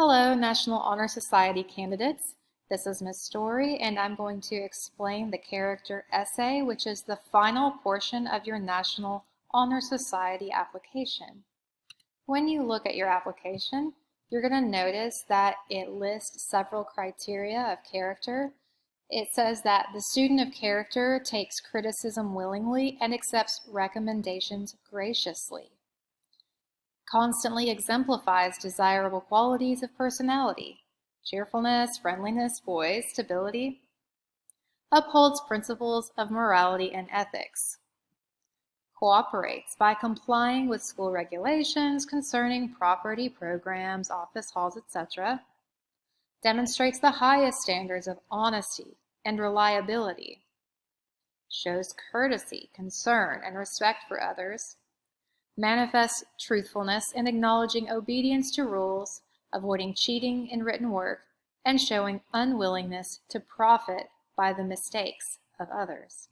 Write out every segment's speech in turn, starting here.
Hello, National Honor Society candidates. This is Ms. Story, and I'm going to explain the character essay, which is the final portion of your National Honor Society application. When you look at your application, you're going to notice that it lists several criteria of character. It says that the student of character takes criticism willingly and accepts recommendations graciously. Constantly exemplifies desirable qualities of personality, cheerfulness, friendliness, poise, stability, upholds principles of morality and ethics, cooperates by complying with school regulations concerning property, programs, office halls, etc., demonstrates the highest standards of honesty and reliability, shows courtesy, concern, and respect for others, manifests truthfulness in acknowledging obedience to rules, avoiding cheating in written work, and showing unwillingness to profit by the mistakes of others.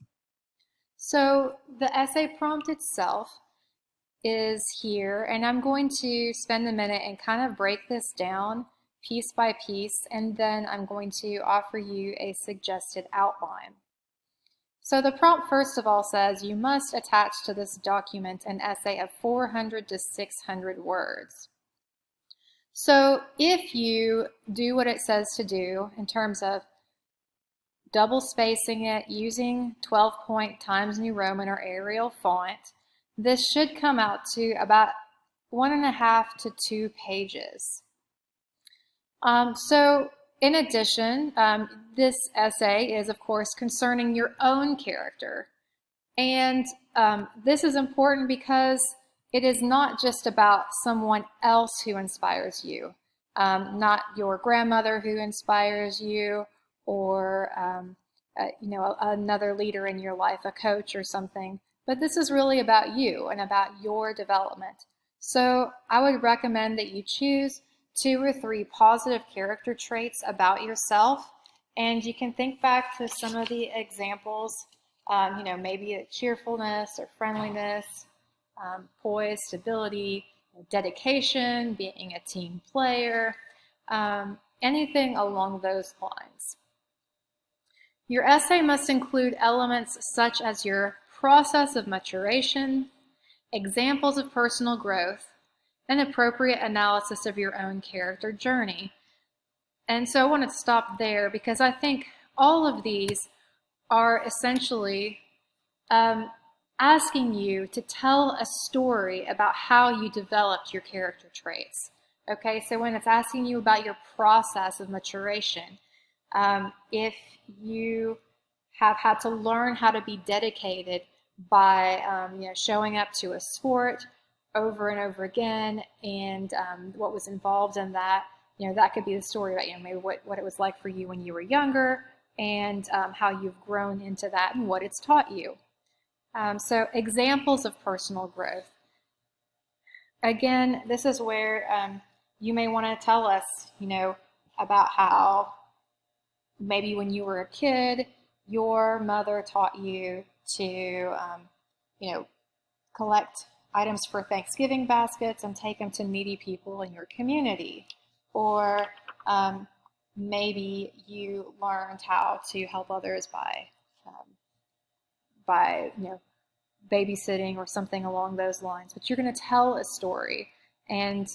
So the essay prompt itself is here, and I'm going to spend a minute and kind of break this down piece by piece, and then I'm going to offer you a suggested outline. So the prompt first of all says you must attach to this document an essay of 400 to 600 words. So if you do what it says to do in terms of double spacing it using 12-point Times New Roman or Arial font, this should come out to about 1.5 to 2 pages. In addition, this essay is, of course, concerning your own character. And this is important because it is not just about someone else who inspires you, not your grandmother who inspires you, or another leader in your life, a coach or something. But this is really about you and about your development. So I would recommend that you choose 2 or 3 positive character traits about yourself, and you can think back to some of the examples, maybe cheerfulness or friendliness, poise, stability, dedication, being a team player, anything along those lines. Your essay must include elements such as your process of maturation, examples of personal growth, an appropriate analysis of your own character journey. And so I want to stop there because I think all of these are essentially asking you to tell a story about how you developed your character traits. Okay, so when it's asking you about your process of maturation, if you have had to learn how to be dedicated by showing up to a sport over and over again, and what was involved in that. That could be the story about maybe what it was like for you when you were younger, and how you've grown into that and what it's taught you. So examples of personal growth. Again, this is where you may want to tell us, about how maybe when you were a kid, your mother taught you to, collect items for Thanksgiving baskets and take them to needy people in your community. Or maybe you learned how to help others by babysitting or something along those lines. But you're going to tell a story, and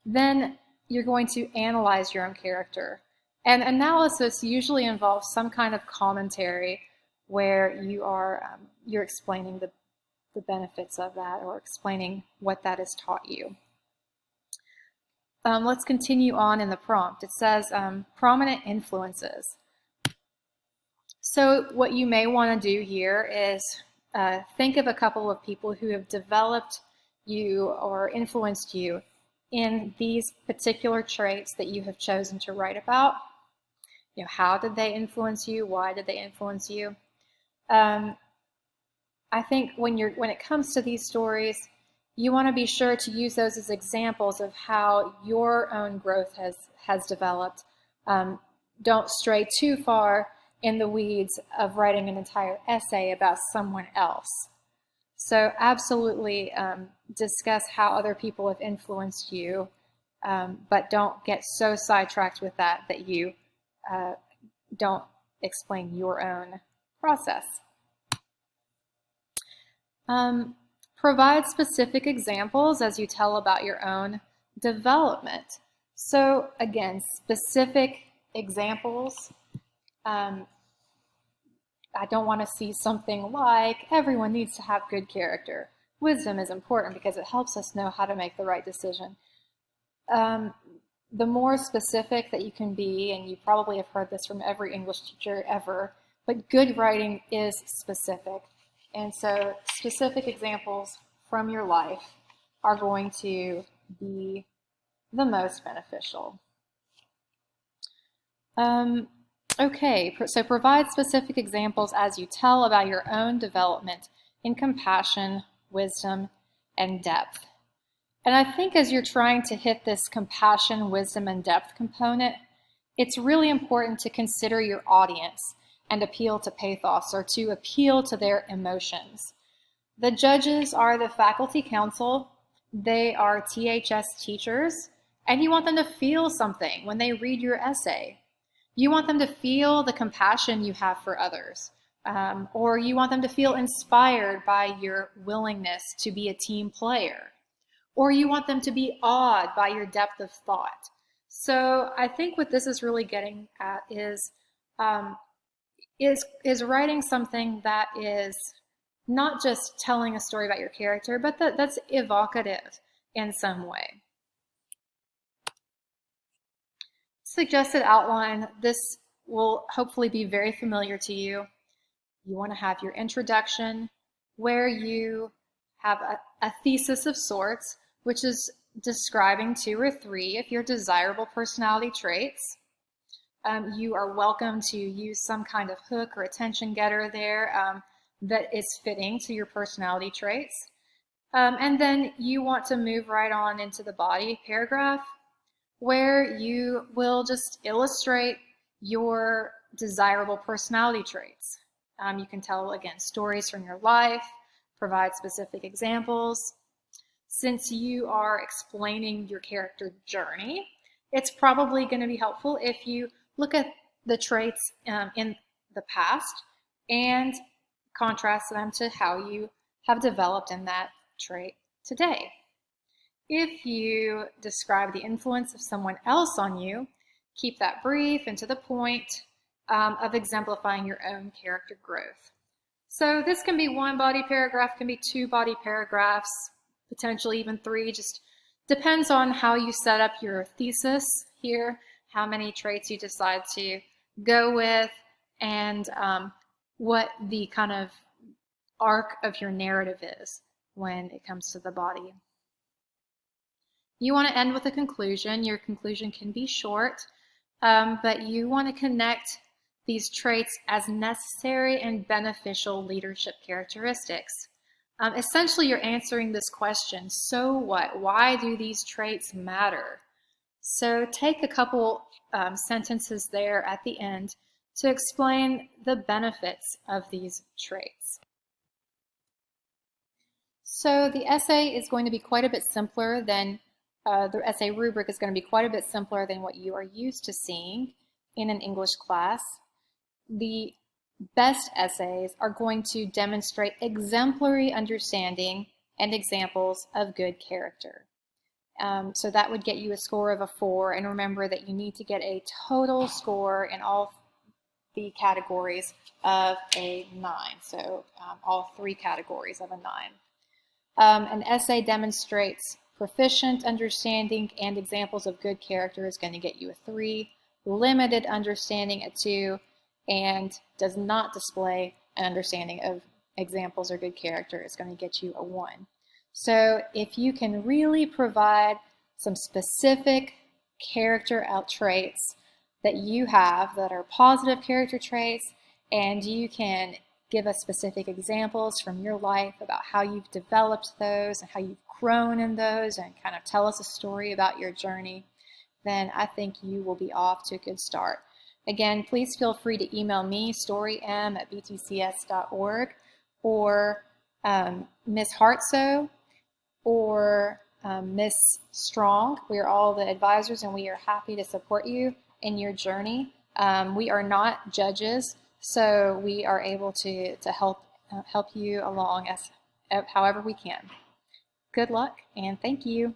then you're going to analyze your own character. And analysis usually involves some kind of commentary where you're explaining the benefits of that, or explaining what that has taught you. Let's continue on in the prompt. It says prominent influences. So what you may want to do here is think of a couple of people who have developed you or influenced you in these particular traits that you have chosen to write about. How did they influence you? Why did they influence you? I think when it comes to these stories, you want to be sure to use those as examples of how your own growth has developed. Don't stray too far in the weeds of writing an entire essay about someone else. So absolutely discuss how other people have influenced you but don't get so sidetracked with that you don't explain your own process. Provide specific examples as you tell about your own development. So again, specific examples. I don't want to see something like, everyone needs to have good character. Wisdom is important because it helps us know how to make the right decision. The more specific that you can be, and you probably have heard this from every English teacher ever, but good writing is specific. And so specific examples from your life are going to be the most beneficial. Okay, so provide specific examples as you tell about your own development in compassion, wisdom, and depth. And I think as you're trying to hit this compassion, wisdom, and depth component, it's really important to consider your audience and appeal to pathos, or to appeal to their emotions. The judges are the faculty council. They are THS teachers, and you want them to feel something when they read your essay. You want them to feel the compassion you have for others, or you want them to feel inspired by your willingness to be a team player, or you want them to be awed by your depth of thought. So I think what this is really getting at is writing something that is not just telling a story about your character, but that's evocative in some way. Suggested outline. This will hopefully be very familiar to you. You want to have your introduction, where you have a thesis of sorts, which is describing 2 or 3 of your desirable personality traits. You are welcome to use some kind of hook or attention getter there that is fitting to your personality traits. And then you want to move right on into the body paragraph, where you will just illustrate your desirable personality traits. You can tell, again, stories from your life, provide specific examples. Since you are explaining your character journey, it's probably going to be helpful if you look at the traits in the past and contrast them to how you have developed in that trait today. If you describe the influence of someone else on you, keep that brief and to the point of exemplifying your own character growth. So this can be 1 body paragraph, can be 2 body paragraphs, potentially even 3, just depends on how you set up your thesis here, how many traits you decide to go with, and what the kind of arc of your narrative is when it comes to the body. You want to end with a conclusion. Your conclusion can be short, but you want to connect these traits as necessary and beneficial leadership characteristics. Essentially, you're answering this question, so what? Why do these traits matter? So take a couple sentences there at the end to explain the benefits of these traits. So the essay is going to be quite a bit simpler than, the essay rubric is going to be quite a bit simpler than what you are used to seeing in an English class. The best essays are going to demonstrate exemplary understanding and examples of good character. So that would get you a score of a 4, and remember that you need to get a total score in all the categories of a 9, so all 3 categories of a 9. An essay demonstrates proficient understanding and examples of good character is going to get you a 3, limited understanding a 2, and does not display an understanding of examples or good character is going to get you a 1. So if you can really provide some specific character traits that you have that are positive character traits, and you can give us specific examples from your life about how you've developed those and how you've grown in those, and kind of tell us a story about your journey, then I think you will be off to a good start. Again, please feel free to email me, storym@btcs.org, or Ms. Hartso, or Miss Strong. We are all the advisors, and we are happy to support you in your journey. We are not judges, so we are able to help you along as however we can. Good luck, and thank you.